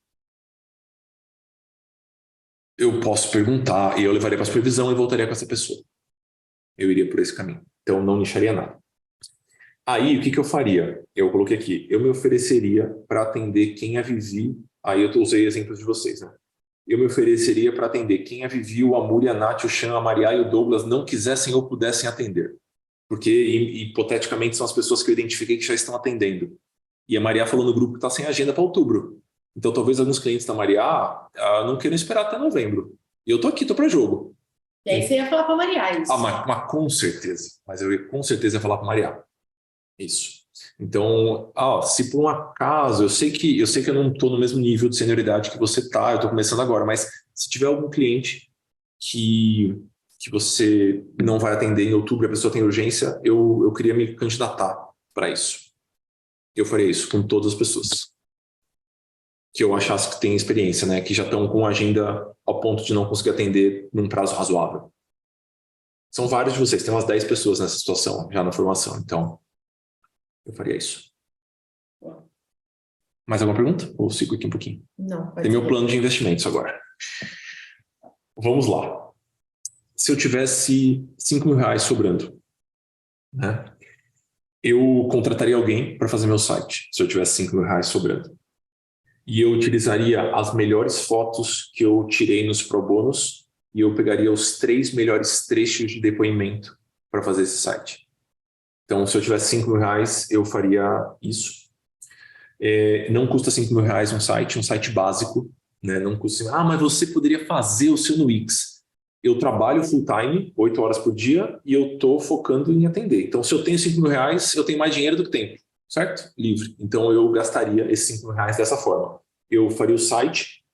Eu posso perguntar, e eu levaria para a supervisão e voltaria com essa pessoa. Eu iria por esse caminho. Então, não nicharia nada. Aí, o que eu faria? Eu coloquei aqui, eu me ofereceria para atender quem a Vivi, aí eu usei exemplos de vocês, né? Eu me ofereceria para atender quem a Vivi, o Amor, a Nath, o Xan, a Maria e o Douglas não quisessem ou pudessem atender. Porque, hipoteticamente, são as pessoas que eu identifiquei que já estão atendendo. E a Maria falou no grupo que está sem agenda para outubro. Então, talvez alguns clientes da Maria não queiram esperar até novembro. E eu estou aqui, estou para jogo. E aí você ia falar para a Maria isso. Mas com certeza. Mas eu com certeza ia falar para a Maria. Isso. Então, se por um acaso, eu sei que eu não estou no mesmo nível de senioridade que você está, eu estou começando agora, mas se tiver algum cliente que você não vai atender em outubro, a pessoa tem urgência, eu queria me candidatar para isso. Eu faria isso com todas as pessoas que eu achasse que tem experiência, né? Que já estão com agenda ao ponto de não conseguir atender num prazo razoável. São vários de vocês, tem umas 10 pessoas nessa situação já na formação, então eu faria isso. Mais alguma pergunta? Ou sigo aqui um pouquinho? Não. Tem meu plano de investimentos agora. Vamos lá. se eu tivesse 5 mil reais sobrando, né? Eu contrataria alguém para fazer meu site, se eu tivesse 5 mil reais sobrando. E eu utilizaria as melhores fotos que eu tirei nos pro bonos e eu pegaria os 3 melhores trechos de depoimento para fazer esse site. Então, se eu tivesse 5 mil reais, eu faria isso. Não custa 5 mil reais um site básico, né? Não custa. Mas você poderia fazer o seu no Wix. Eu trabalho full time, 8 horas por dia, e eu estou focando em atender. Então, se eu tenho 5 mil reais, eu tenho mais dinheiro do que tempo, certo? Livre. Então, eu gastaria esses 5 mil reais dessa forma. Eu faria o site,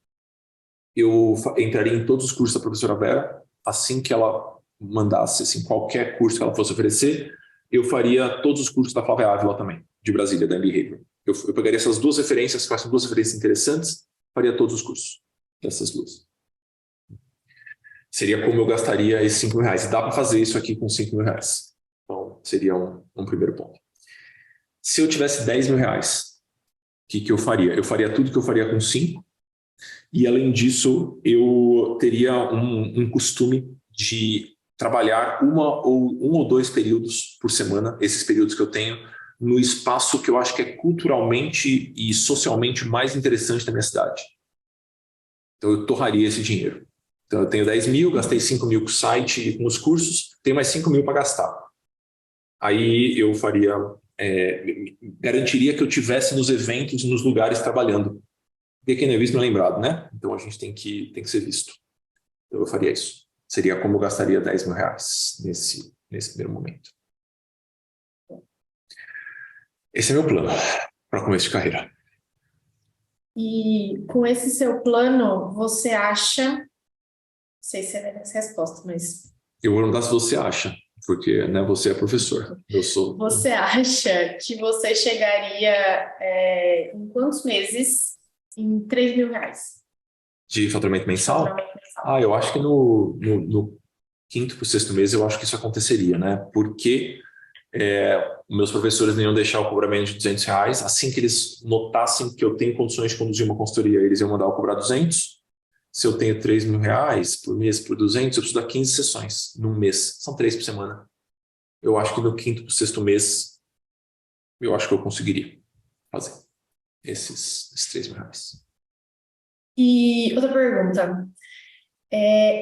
eu entraria em todos os cursos da professora Vera, assim que ela mandasse, assim, qualquer curso que ela fosse oferecer, eu faria todos os cursos da Flávia Ávila também, de Brasília, da Behavior. Eu pegaria essas duas referências, que são duas referências interessantes, faria todos os cursos dessas duas. Seria como eu gastaria esses 5 mil reais. E dá para fazer isso aqui com 5 mil reais. Então, seria um primeiro ponto. Se eu tivesse 10 mil reais, o que eu faria? Eu faria tudo que eu faria com 5. E, além disso, eu teria um costume de trabalhar um ou dois períodos por semana, esses períodos que eu tenho, no espaço que eu acho que é culturalmente e socialmente mais interessante da minha cidade. Então, eu torraria esse dinheiro. Então, eu tenho 10 mil, gastei 5 mil com o site e com os cursos, tenho mais 5 mil para gastar. Aí eu faria, garantiria que eu tivesse nos eventos e nos lugares trabalhando. Porque quem não é visto não é lembrado, né? Então, a gente tem que ser visto. Então, eu faria isso. Seria como eu gastaria 10 mil reais nesse primeiro momento. Esse é meu plano para começo de carreira. E com esse seu plano, você acha... Não sei se é essa resposta, mas... Eu vou perguntar se você acha, porque, né, você é professor. Eu sou... Você acha que você chegaria em quantos meses em 3 mil reais? De faturamento mensal? Eu acho que no 5º para o 6º mês eu acho que isso aconteceria, né? Porque meus professores não iam deixar o cobramento de 200 reais. Assim que eles notassem que eu tenho condições de conduzir uma consultoria, eles iam mandar eu cobrar 200. Se eu tenho 3 mil reais por mês por 200, eu preciso dar 15 sessões num mês. São 3 por semana. Eu acho que no 5º para o 6º mês, eu acho que eu conseguiria fazer esses 3 mil reais. E outra pergunta.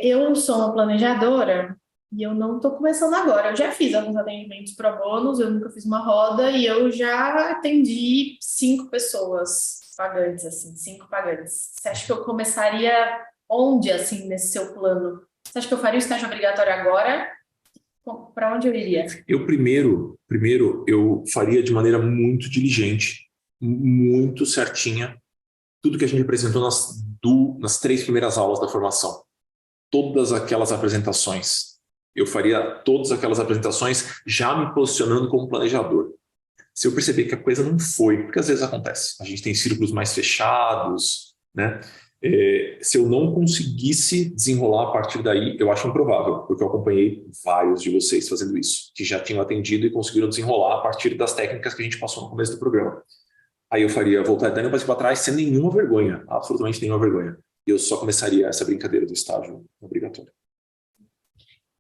Eu sou uma planejadora e eu não estou começando agora. Eu já fiz alguns atendimentos pro bonos, eu nunca fiz uma roda e eu já atendi 5 pessoas pagantes, assim, 5 pagantes. Você acha que eu começaria onde, assim, nesse seu plano? Você acha que eu faria o estágio obrigatório agora? Para onde eu iria? Eu primeiro eu faria de maneira muito diligente, muito certinha, tudo que a gente apresentou nas 3 primeiras aulas da formação. Todas aquelas apresentações. Eu faria todas aquelas apresentações já me posicionando como planejador. Se eu perceber que a coisa não foi, porque às vezes acontece, a gente tem círculos mais fechados, né? Se eu não conseguisse desenrolar a partir daí, eu acho improvável, porque eu acompanhei vários de vocês fazendo isso, que já tinham atendido e conseguiram desenrolar a partir das técnicas que a gente passou no começo do programa. Aí eu faria voltar dando para trás sem nenhuma vergonha, absolutamente nenhuma vergonha. E eu só começaria essa brincadeira do estágio obrigatório.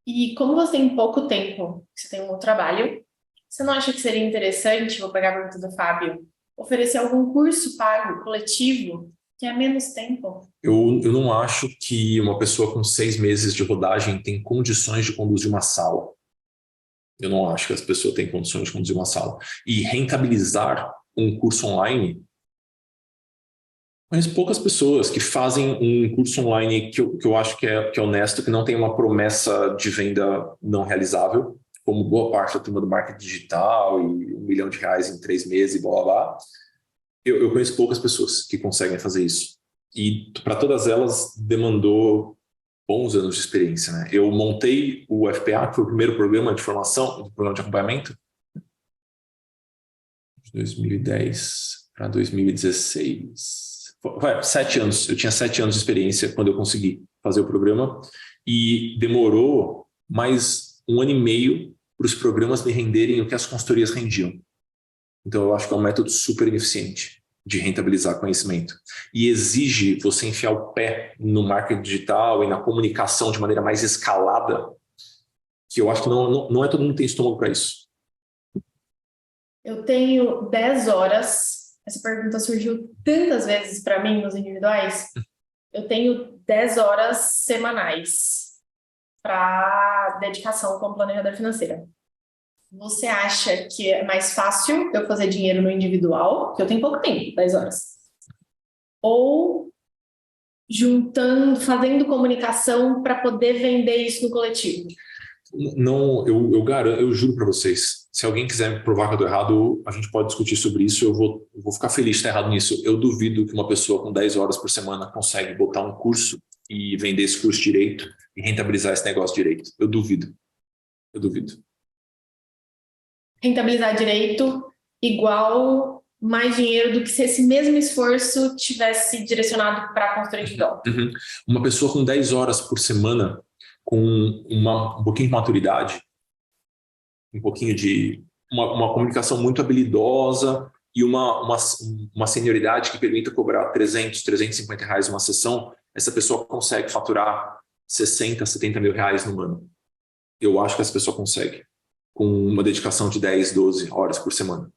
E como você tem pouco tempo, você tem um trabalho, você não acha que seria interessante, vou pegar a pergunta do Fábio, oferecer algum curso pago, coletivo, que é menos tempo? Eu não acho que uma pessoa com 6 meses de rodagem tem condições de conduzir uma sala. Eu não acho que as pessoas têm condições de conduzir uma sala. E rentabilizar um curso online, mas poucas pessoas que fazem um curso online que eu acho que é honesto, que não tem uma promessa de venda não realizável, como boa parte da turma do marketing digital e R$1 milhão em 3 meses e blá blá blá. Eu conheço poucas pessoas que conseguem fazer isso. E para todas elas demandou bons anos de experiência, né? Eu montei o FPA, que foi o primeiro programa de formação, o programa de acompanhamento, de 2010 para 2016. 7 anos. Eu tinha 7 anos de experiência quando eu consegui fazer o programa e demorou mais 1 ano e meio para os programas me renderem o que as consultorias rendiam. Então, eu acho que é um método super ineficiente. de rentabilizar conhecimento. E exige você enfiar o pé no marketing digital e na comunicação de maneira mais escalada, que eu acho que não é todo mundo que tem estômago para isso. Eu tenho 10 horas. Essa pergunta surgiu tantas vezes para mim nos individuais. Eu tenho 10 horas semanais para dedicação como planejadora financeira. Você acha que é mais fácil eu fazer dinheiro no individual, que eu tenho pouco tempo, 10 horas, ou juntando, fazendo comunicação para poder vender isso no coletivo? Não, eu garanto, eu juro para vocês, se alguém quiser me provar que eu estou errado, a gente pode discutir sobre isso, eu vou ficar feliz de estar errado nisso. Eu duvido que uma pessoa com 10 horas por semana consegue botar um curso e vender esse curso direito e rentabilizar esse negócio direito. Eu duvido. Eu duvido. Rentabilizar direito igual mais dinheiro do que se esse mesmo esforço tivesse direcionado para construir individual. Uhum. Uma pessoa com 10 horas por semana, com um pouquinho de maturidade, um pouquinho de uma comunicação muito habilidosa e uma senioridade que permita cobrar 300, 350 reais uma sessão, essa pessoa consegue faturar 60, 70 mil reais no ano. Eu acho que essa pessoa consegue, com uma dedicação de 10, 12 horas por semana.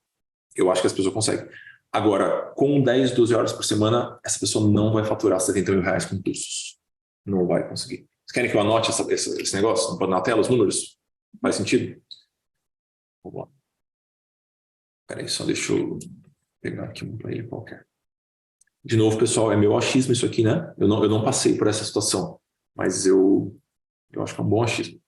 Eu acho que essa pessoa consegue. Agora, com 10, 12 horas por semana, essa pessoa não vai faturar 70 mil reais com cursos. Não vai conseguir. Vocês querem que eu anote esse negócio? Não pode na tela os números? Faz sentido? Vamos lá. Peraí, só deixa eu pegar aqui um para ele qualquer. De novo, pessoal, é meu achismo isso aqui, né? Eu não passei por essa situação, mas eu acho que é um bom achismo.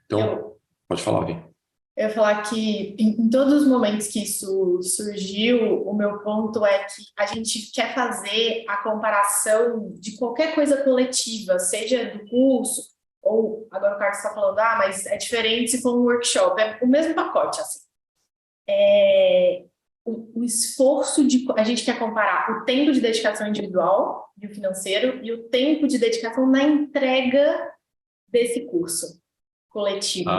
Então, pode falar, Vi. Eu ia falar que em todos os momentos que isso surgiu, o meu ponto é que a gente quer fazer a comparação de qualquer coisa coletiva, seja do curso, ou agora o Carlos está falando, mas é diferente se for um workshop, é o mesmo pacote, assim. O esforço a gente quer comparar o tempo de dedicação individual e o financeiro e o tempo de dedicação na entrega desse curso coletivo.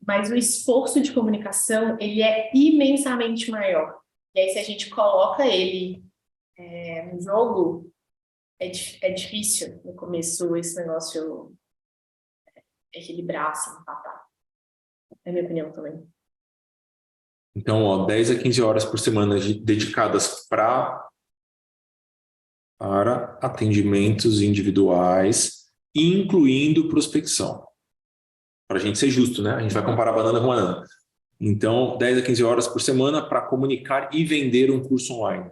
Mas o esforço de comunicação, ele é imensamente maior. E aí, se a gente coloca ele no jogo, é difícil no começo esse negócio equilibrar, assim, empatar. É a minha opinião também. Então, 10 a 15 horas por semana dedicadas para atendimentos individuais, incluindo prospecção. Para a gente ser justo, né? A gente vai comparar banana com banana. Então, 10 a 15 horas por semana para comunicar e vender um curso online.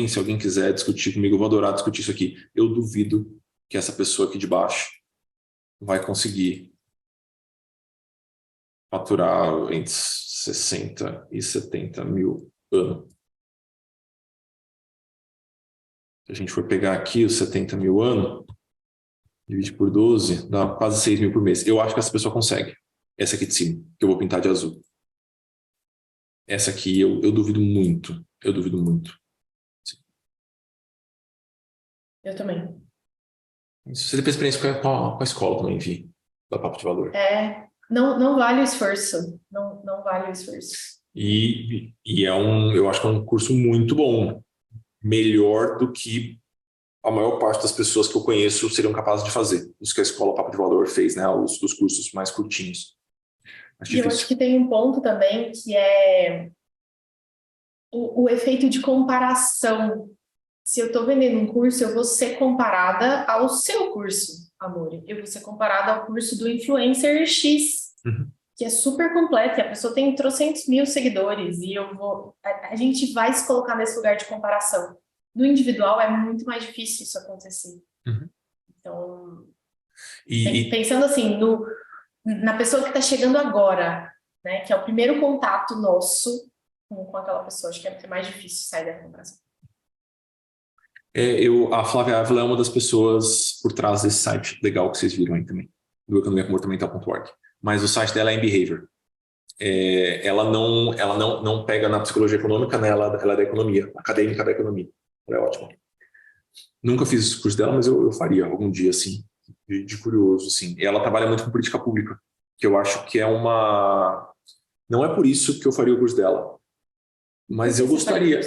Se alguém quiser discutir comigo, eu vou adorar discutir isso aqui. Eu duvido que essa pessoa aqui de baixo vai conseguir faturar entre 60 e 70 mil ano. Se a gente for pegar aqui os 70 mil ano, divide por 12, dá quase 6 mil por mês. Eu acho que essa pessoa consegue. Essa aqui de cima, que eu vou pintar de azul. Essa aqui eu duvido muito. Eu duvido muito. Sim. Eu também. Você teve experiência com a escola também, Vi, da Papo de Valor. Não vale o esforço. Não vale o esforço. E eu acho que é um curso muito bom. Melhor do que a maior parte das pessoas que eu conheço seriam capazes de fazer. Isso que a escola Papo de Valor fez, né? Os cursos mais curtinhos. E eu acho que tem um ponto também que é o efeito de comparação. Se eu estou vendendo um curso, eu vou ser comparada ao seu curso, amor. Eu vou ser comparada ao curso do influencer X, que é super completo, e a pessoa tem 300.000 seguidores, e a gente vai se colocar nesse lugar de comparação. No individual é muito mais difícil isso acontecer. Então, pensando assim, na pessoa que está chegando agora, né, que é o primeiro contato nosso com aquela pessoa, acho que é mais difícil sair da comparação. A Flávia Ávila é uma das pessoas por trás desse site legal que vocês viram aí também, do economiacomportamental.org. Mas o site dela é em Behavior. Ela não pega na psicologia econômica, né? Ela é da economia, acadêmica da economia. Ela é ótima. Nunca fiz o curso dela, mas eu faria algum dia, assim, de curioso, assim. E ela trabalha muito com política pública, que eu acho que é uma... Não é por isso que eu faria o curso dela, Mas eu gostaria.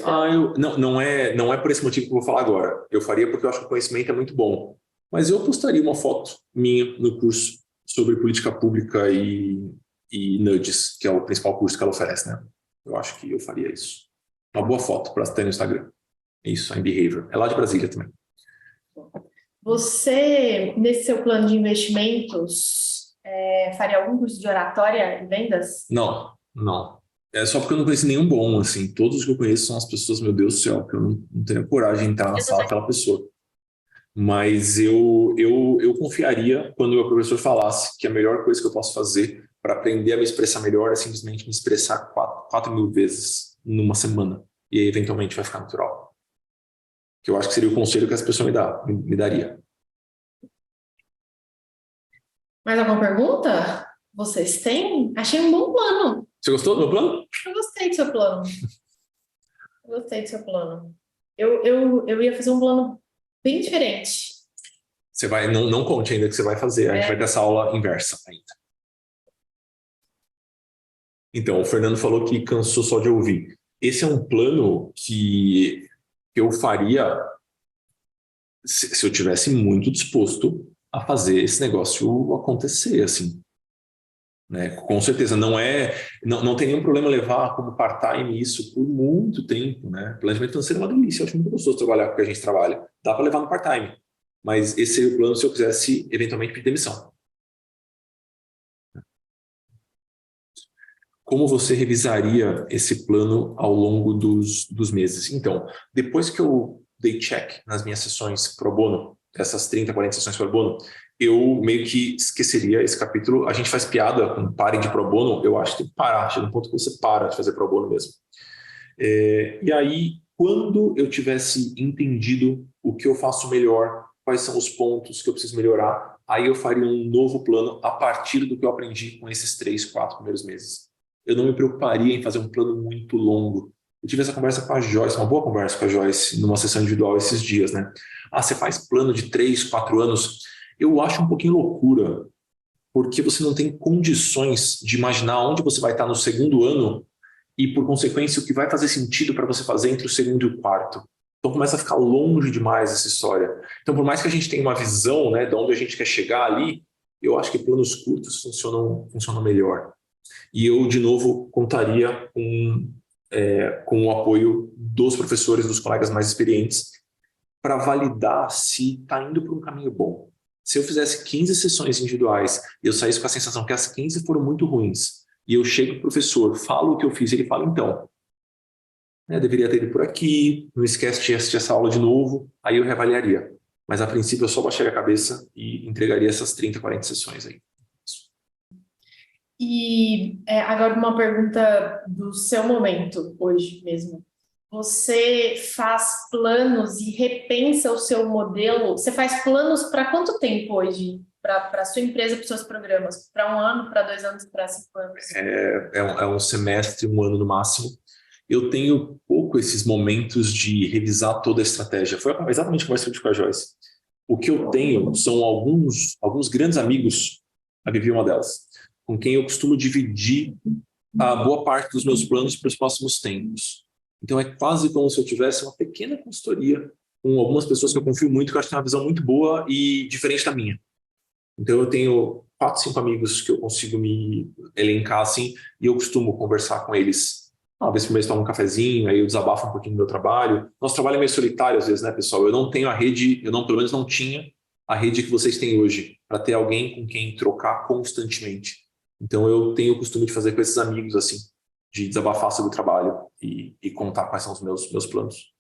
Não é por esse motivo que eu vou falar agora. Eu faria porque eu acho que o conhecimento é muito bom. Mas eu postaria uma foto minha no curso sobre política pública e nudges, que é o principal curso que ela oferece, né? Eu acho que eu faria isso. Uma boa foto para ter no Instagram. Isso, em Behavior. É lá de Brasília também. Você, nesse seu plano de investimentos, faria algum curso de oratória e vendas? Não. É só porque eu não conheci nenhum bom, assim. Todos os que eu conheço são as pessoas, meu Deus do céu, que eu não teria coragem de entrar na sala daquela pessoa. Mas eu confiaria quando o meu professor falasse que a melhor coisa que eu posso fazer para aprender a me expressar melhor é simplesmente me expressar 4.000 vezes numa semana. E aí, eventualmente, vai ficar natural. Que eu acho que seria o conselho que essa pessoa me daria. Mais alguma pergunta? Vocês têm? Achei um bom plano. Você gostou do meu plano? Eu gostei do seu plano. Eu ia fazer um plano bem diferente. Você vai, não conte ainda que você vai fazer. A gente vai ter essa aula inversa ainda. Então, o Fernando falou que cansou só de ouvir. Esse é um plano que eu faria se eu tivesse muito disposto a fazer esse negócio acontecer, assim. Né? Com certeza, não tem nenhum problema levar como part-time isso por muito tempo, né? Planejamento financeiro é uma delícia, eu acho muito gostoso trabalhar com o que a gente trabalha. Dá para levar no part-time, mas esse seria o plano se eu quisesse eventualmente pedir demissão. Como você revisaria esse plano ao longo dos meses? Então, depois que eu dei check nas minhas sessões pro bono, essas 30, 40 sessões pro bono, eu meio que esqueceria esse capítulo. A gente faz piada com parem de pro bono, eu acho que tem que parar, chega um ponto que você para de fazer pro bono mesmo. E aí, quando eu tivesse entendido o que eu faço melhor, quais são os pontos que eu preciso melhorar, aí eu faria um novo plano a partir do que eu aprendi com esses 3, 4 primeiros meses. Eu não me preocuparia em fazer um plano muito longo. Eu tive essa conversa com a Joyce, uma boa conversa com a Joyce, numa sessão individual esses dias, né? Você faz plano de 3, 4 anos? Eu acho um pouquinho loucura, porque você não tem condições de imaginar onde você vai estar no segundo ano e, por consequência, o que vai fazer sentido para você fazer entre o segundo e o quarto. Então começa a ficar longe demais essa história. Então, por mais que a gente tenha uma visão, né, de onde a gente quer chegar ali, eu acho que planos curtos funcionam melhor. E eu, de novo, contaria com o apoio dos professores, dos colegas mais experientes, para validar se está indo para um caminho bom. Se eu fizesse 15 sessões individuais e eu saísse com a sensação que as 15 foram muito ruins, e eu chego para o professor, falo o que eu fiz, e ele fala, então, deveria ter ido por aqui, não esquece de assistir essa aula de novo, aí eu reavaliaria. Mas, a princípio, eu só baixaria a cabeça e entregaria essas 30, 40 sessões aí. E agora uma pergunta do seu momento, hoje mesmo. Você faz planos e repensa o seu modelo? Você faz planos para quanto tempo hoje? Para a sua empresa, para os seus programas? Para 1 ano, para 2 anos, para 5 anos? É um semestre, 1 ano no máximo. Eu tenho pouco esses momentos de revisar toda a estratégia. Foi exatamente como eu tive com a Joyce. O que eu tenho são alguns grandes amigos, a Vivi é uma delas, com quem eu costumo dividir a boa parte dos meus planos para os próximos tempos. Então é quase como se eu tivesse uma pequena consultoria com algumas pessoas que eu confio muito, que eu acho que tem uma visão muito boa e diferente da minha. Então eu tenho 4, 5 amigos que eu consigo me elencar assim, e eu costumo conversar com eles. Uma vez por mês tomo um cafezinho, aí eu desabafo um pouquinho do meu trabalho. Nosso trabalho é meio solitário às vezes, né, pessoal? Eu não tenho a rede, pelo menos não tinha a rede que vocês têm hoje, para ter alguém com quem trocar constantemente. Então eu tenho o costume de fazer com esses amigos assim, de desabafar sobre o trabalho e contar quais são os meus planos.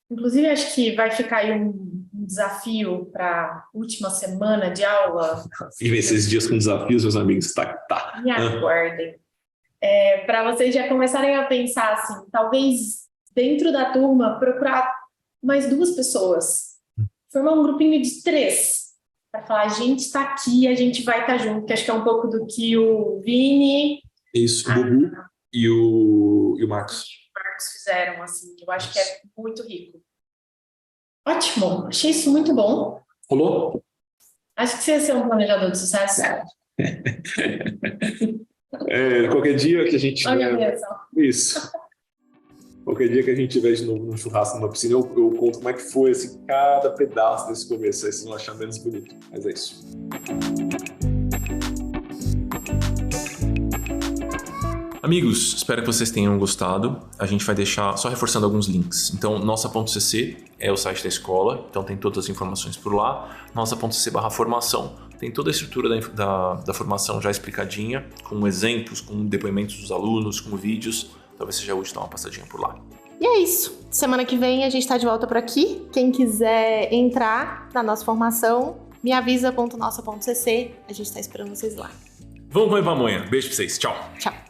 Inclusive, acho que vai ficar aí um desafio para a última semana de aula. E esses dias com desafios, meus amigos, tá. Me aguardem. Para vocês já começarem a pensar assim, talvez dentro da turma procurar mais 2 pessoas, formar um grupinho de 3, para falar, a gente está aqui, a gente vai estar junto, que acho que é um pouco do que o Vini... Isso, o Bubu e o Marcos. Fizeram, assim, eu acho que é muito rico. Ótimo, achei isso muito bom. Rolou? Acho que você ia ser um planejador de sucesso. Qualquer dia que a gente... Organização. Isso. Qualquer dia que a gente estiver de novo num churrasco numa piscina, eu conto como é que foi assim, cada pedaço desse começo. Aí vocês vão achar menos bonito. Mas é isso. Amigos, espero que vocês tenham gostado. A gente vai deixar, só reforçando alguns links. Então, nossa.cc é o site da escola, então tem todas as informações por lá. Nossa.cc/formação tem toda a estrutura da formação já explicadinha, com exemplos, com depoimentos dos alunos, com vídeos. Talvez seja útil dar uma passadinha por lá. E é isso. Semana que vem a gente tá de volta por aqui. Quem quiser entrar na nossa formação, me avisa.nossa.cc. A gente tá esperando vocês lá. Vamos comer pamonha. Beijo pra vocês. Tchau. Tchau.